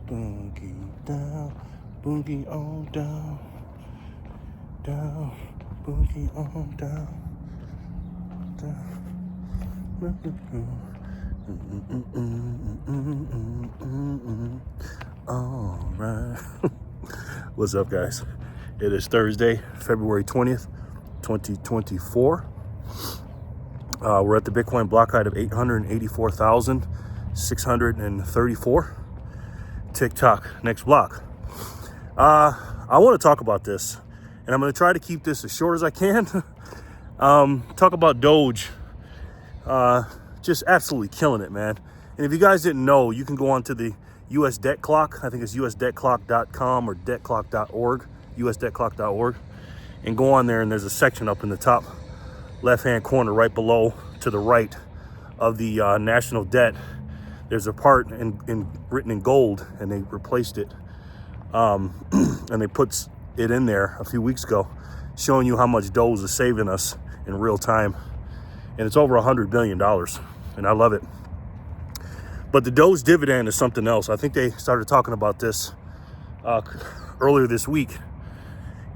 Boogie down, boogie on down, down, boogie on down, down. All right. What's up, guys? It is Thursday, February 20th, 2024. We're at the Bitcoin block height of 884,634. TikTok, next block. I want to talk about this, and I'm going to try to keep this as short as I can. Talk about Doge. Just absolutely killing it, man. And if you guys didn't know, you can go on to the US Debt Clock. I think it's usdebtclock.com or debtclock.org, usdebtclock.org, and go on there, and there's a section up in the top left-hand corner right below to the right of the national debt. There's a part written in gold, and they replaced it. And they put it in there a few weeks ago, showing you how much Doge is saving us in real time. And it's over $100 billion, and I love it. But the Doge dividend is something else. I think they started talking about this earlier this week.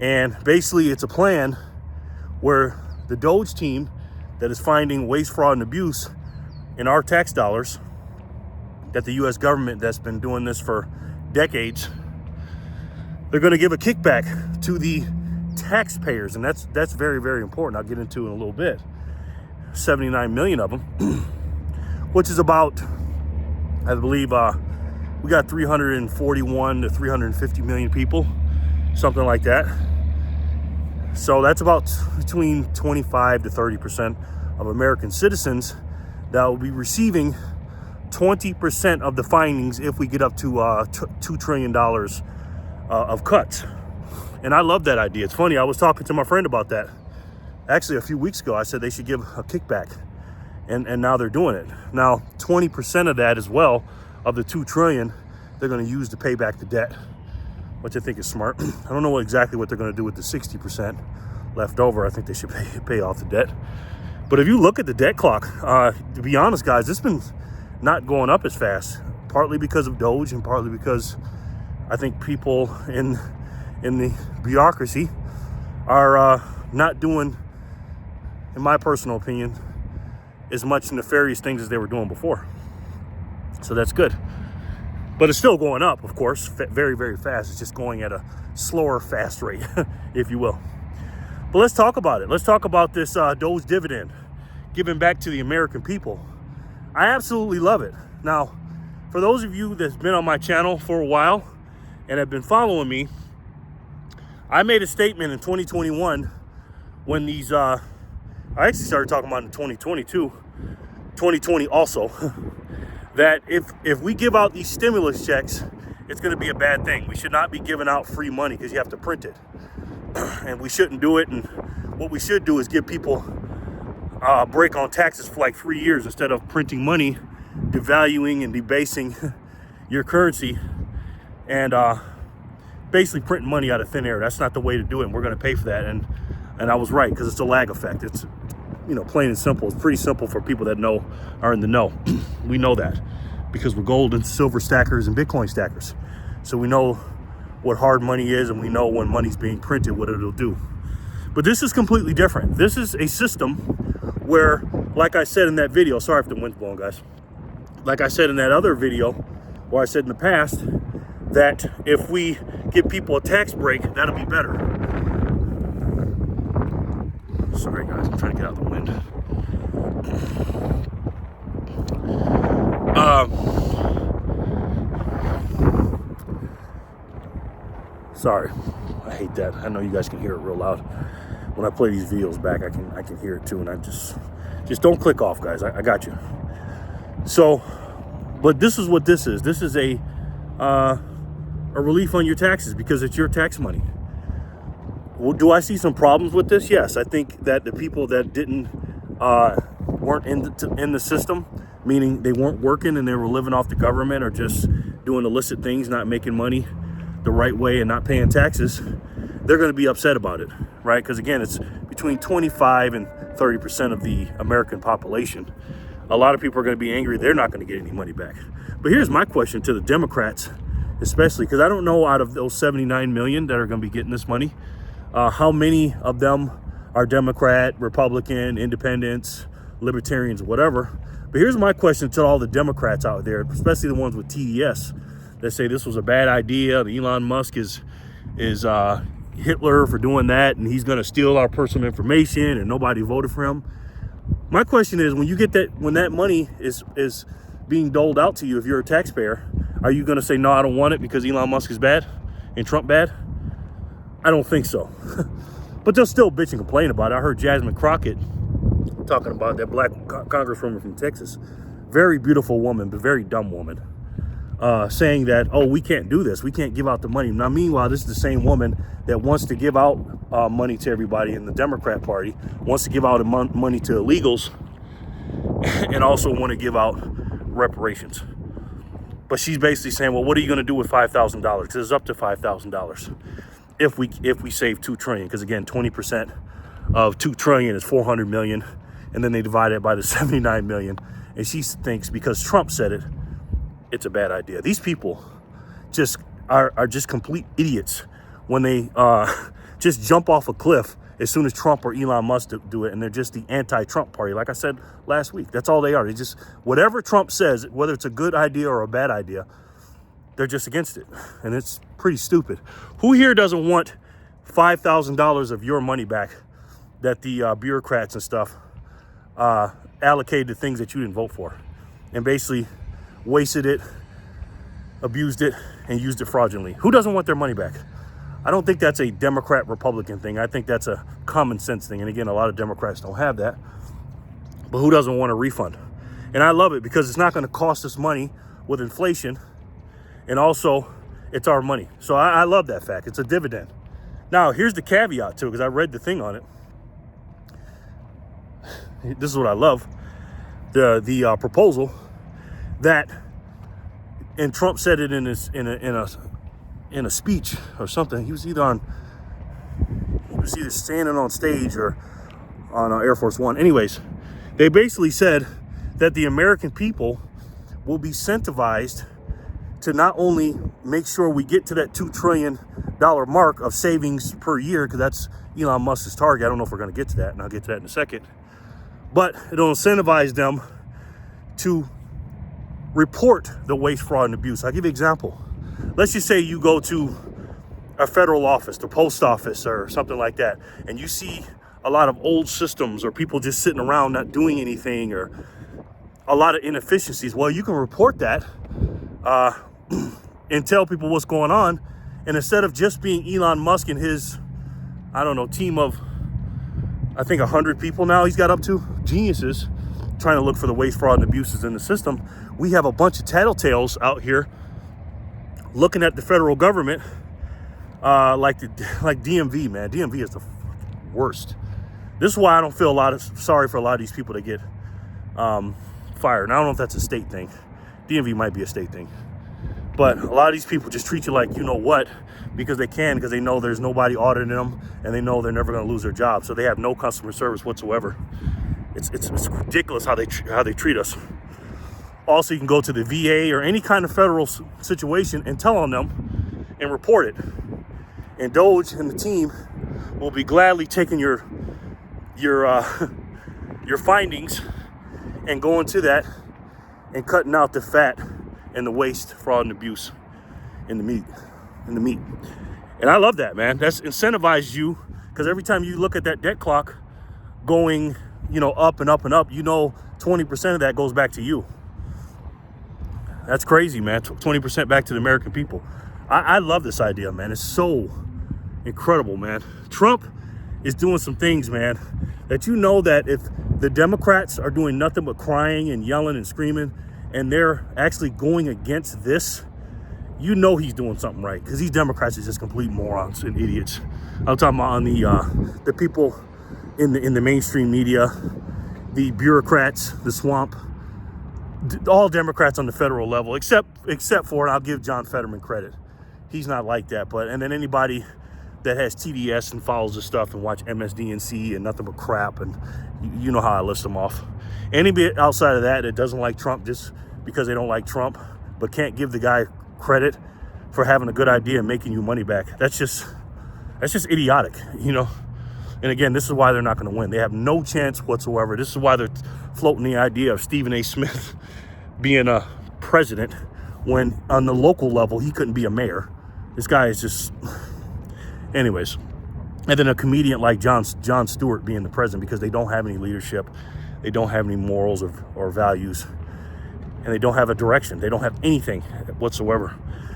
And basically, it's a plan where the Doge team that is finding waste, fraud, and abuse in our tax dollars, that the U.S. government that's been doing this for decades, they're going to give a kickback to the taxpayers, and that's very, very important. I'll get into it in a little bit. 79 million of them, which is about, I believe, we got 341 to 350 million people, something like that. So that's about between 25 to 30% of American citizens that will be receiving 20% of the findings if we get up to $2 trillion of cuts. And I love that idea. It's funny, I was talking to my friend about that. Actually, a few weeks ago, I said they should give a kickback. And now they're doing it. Now, 20% of that as well, of the $2 trillion, they're going to use to pay back the debt, which I think is smart. I don't know exactly what they're going to do with the 60% left over. I think they should pay off the debt. But if you look at the debt clock, to be honest, guys, it's been not going up as fast, partly because of Doge and partly because I think people in the bureaucracy are not doing, in my personal opinion, as much nefarious things as they were doing before. So that's good. But it's still going up, of course, very, very fast. It's just going at a slower, fast rate, if you will. But let's talk about it. Let's talk about this Doge dividend, giving back to the American people. I absolutely love it. Now, for those of you that's been on my channel for a while and have been following me, I made a statement in 2021 when these, I actually started talking about in 2020 also, that if we give out these stimulus checks, it's going to be a bad thing. We should not be giving out free money because you have to print it. And we shouldn't do it. And what we should do is give people a break on taxes for like 3 years instead of printing money, devaluing and debasing your currency, and basically printing money out of thin air. That's not the way to do it. And we're going to pay for that. And I was right, because it's a lag effect. It's, plain and simple. It's pretty simple for people that are in the know. We know that because we're gold and silver stackers and Bitcoin stackers. So we know what hard money is, and we know when money's being printed, what it'll do. But this is completely different. This is a system where, like I said in that video, sorry if the wind's blowing, guys. Like I said in that other video, where I said in the past, that if we give people a tax break, that'll be better. Sorry, guys, I'm trying to get out of the wind. Sorry, I hate that. I know you guys can hear it real loud. When I play these videos back, I can hear it too, and I just don't click off, guys. I got you. So, but this is what this is. This is a relief on your taxes because it's your tax money. Well, do I see some problems with this? Yes, I think that the people that weren't in the system, meaning they weren't working and they were living off the government or just doing illicit things, not making money the right way and not paying taxes, they're going to be upset about it, right? Because again, it's between 25 and 30% of the American population. A lot of people are going to be angry. They're not going to get any money back. But here's my question to the Democrats especially because I don't know out of those 79 million that are going to be getting this money, how many of them are Democrat, Republican, independents, libertarians, whatever. But here's my question to all the Democrats out there, especially the ones with TES that say this was a bad idea. Elon Musk is Hitler for doing that, and he's going to steal our personal information, and nobody voted for him. My question is, when you get that, when that money is being doled out to you, if you're a taxpayer, are you going to say, no, I don't want it because Elon Musk is bad and Trump bad? I don't think so. But they'll still bitch and complain about it. I heard Jasmine Crockett talking about that black congresswoman from Texas, very beautiful woman, but very dumb woman, saying that, oh, we can't do this. We can't give out the money. Now, meanwhile, this is the same woman that wants to give out money to everybody in the Democrat Party, wants to give out money to illegals, and also want to give out reparations. But she's basically saying, well, what are you going to do with $5,000? Because it's up to $5,000 if we save $2 trillion. Because again, 20% of $2 trillion is 400 million, and then they divide it by the 79 million. And she thinks because Trump said it, it's a bad idea. These people just are just complete idiots when they just jump off a cliff as soon as Trump or Elon Musk do it, and they're just the anti-Trump party. Like I said last week, that's all they are. They just, whatever Trump says, whether it's a good idea or a bad idea, they're just against it. And it's pretty stupid. Who here doesn't want $5,000 of your money back that the bureaucrats and stuff allocated to things that you didn't vote for, and basically wasted it, abused it, and used it fraudulently? Who doesn't want their money back? I don't think that's a Democrat-Republican thing. I think that's a common sense thing. And again, a lot of Democrats don't have that. But who doesn't want a refund? And I love it because it's not going to cost us money with inflation. And also, it's our money. So I love that fact. It's a dividend. Now, here's the caveat, too, because I read the thing on it. This is what I love. The proposal that, and Trump said it in a speech or something. He was either standing on stage or on Air Force One. Anyways, they basically said that the American people will be incentivized to not only make sure we get to that $2 trillion mark of savings per year, because that's Elon Musk's target. I don't know if we're going to get to that, and I'll get to that in a second. But it'll incentivize them to report the waste, fraud, and abuse. I'll give you an example. Let's just say you go to a federal office, the post office or something like that, and you see a lot of old systems or people just sitting around not doing anything or a lot of inefficiencies. Well, you can report that and tell people what's going on. And instead of just being Elon Musk and his, I don't know, team of, I think 100 people now he's got up to, geniuses, trying to look for the waste, fraud, and abuses in the system, we have a bunch of tattletales out here looking at the federal government like DMV, man. DMV is the worst. This is why I don't feel sorry for a lot of these people that get fired. And I don't know if that's a state thing. DMV might be a state thing. But a lot of these people just treat you like you know what, because they know there's nobody auditing them, and they know they're never going to lose their job. So they have no customer service whatsoever. It's ridiculous how they treat us. Also, you can go to the VA or any kind of federal situation and tell on them and report it. And Doge and the team will be gladly taking your findings and going to that and cutting out the fat and the waste, fraud, and abuse in the meat. And I love that, man. That's incentivized you, because every time you look at that debt clock going, up and up and up, 20% of that goes back to you. That's crazy, man. 20% back to the American people. I love this idea, man. It's so incredible, man. Trump is doing some things, man, that that if the Democrats are doing nothing but crying and yelling and screaming, and they're actually going against this, he's doing something right, because these Democrats are just complete morons and idiots. I'm talking about on the people in the mainstream media, the bureaucrats, the swamp, all Democrats on the federal level, except for, and I'll give John Fetterman credit, he's not like that. And then anybody that has TDS and follows the stuff and watch MSDNC and nothing but crap, and you know how I list them off. Anybody outside of that doesn't like Trump just because they don't like Trump, but can't give the guy credit for having a good idea and making you money back. That's just idiotic, you know. And again, this is why they're not going to win. They have no chance whatsoever. This is why they're floating the idea of Stephen A. Smith being a president when on the local level he couldn't be a mayor. This guy is just, anyways. And then a comedian like Jon Stewart being the president, because they don't have any leadership, they don't have any morals or values, and they don't have a direction. They don't have anything whatsoever.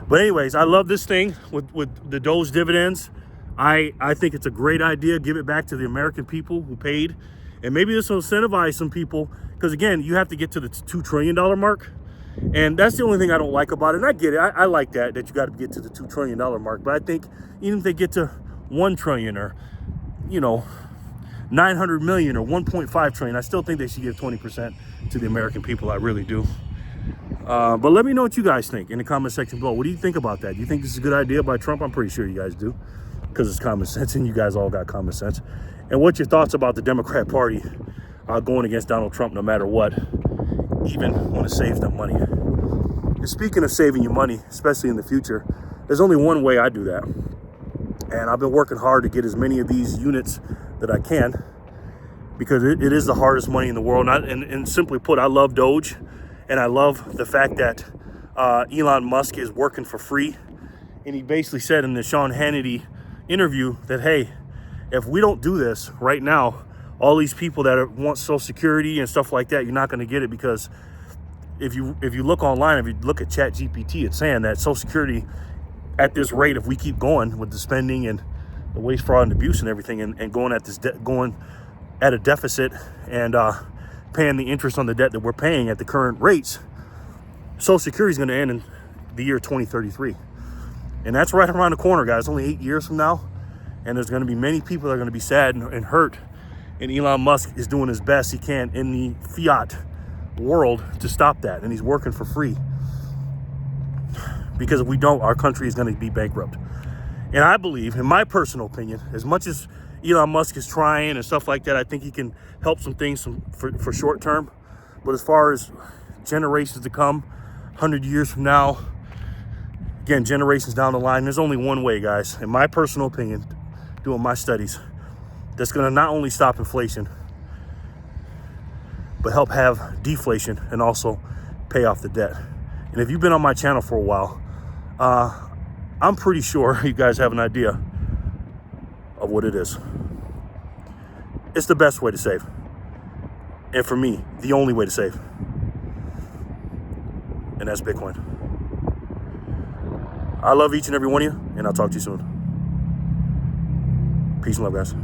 But anyways, I love this thing with the Doge dividends. I think it's a great idea. Give it back to the American people who paid. And maybe this will incentivize some people, because again, you have to get to the $2 trillion mark. And that's the only thing I don't like about it. And I get it. I like that you got to get to the $2 trillion mark. But I think even if they get to 1 trillion or, you know, 900 million or 1.5 trillion, I still think they should give 20% to the American people. I really do. But let me know what you guys think in the comment section below. What do you think about that? Do you think this is a good idea by Trump? I'm pretty sure you guys do, because it's common sense, and you guys all got common sense. And what's your thoughts about the Democrat Party going against Donald Trump no matter what, even when it saves them money? And speaking of saving you money, especially in the future, there's only one way I do that. And I've been working hard to get as many of these units that I can, because it is the hardest money in the world. And simply put, I love Doge, and I love the fact that Elon Musk is working for free. And he basically said in the Sean Hannity interview that, hey, if we don't do this right now, all these people that want Social Security and stuff like that, you're not going to get it, because if you look online, if you look at ChatGPT, it's saying that Social Security, at this rate, if we keep going with the spending and the waste, fraud, and abuse and everything, and going at this going at a deficit and paying the interest on the debt that we're paying at the current rates, Social Security is going to end in the year 2033. And that's right around the corner, guys. Only 8 years from now. And there's going to be many people that are going to be sad and hurt. And Elon Musk is doing his best he can in the fiat world to stop that. And he's working for free. Because if we don't, our country is going to be bankrupt. And I believe, in my personal opinion, as much as Elon Musk is trying and stuff like that, I think he can help some things for short term. But as far as generations to come, 100 years from now, again, generations down the line, there's only one way, guys, in my personal opinion, doing my studies, that's going to not only stop inflation, but help have deflation and also pay off the debt. And if you've been on my channel for a while, I'm pretty sure you guys have an idea of what it is. It's the best way to save. And for me, the only way to save. And that's Bitcoin. I love each and every one of you, and I'll talk to you soon. Peace and love, guys.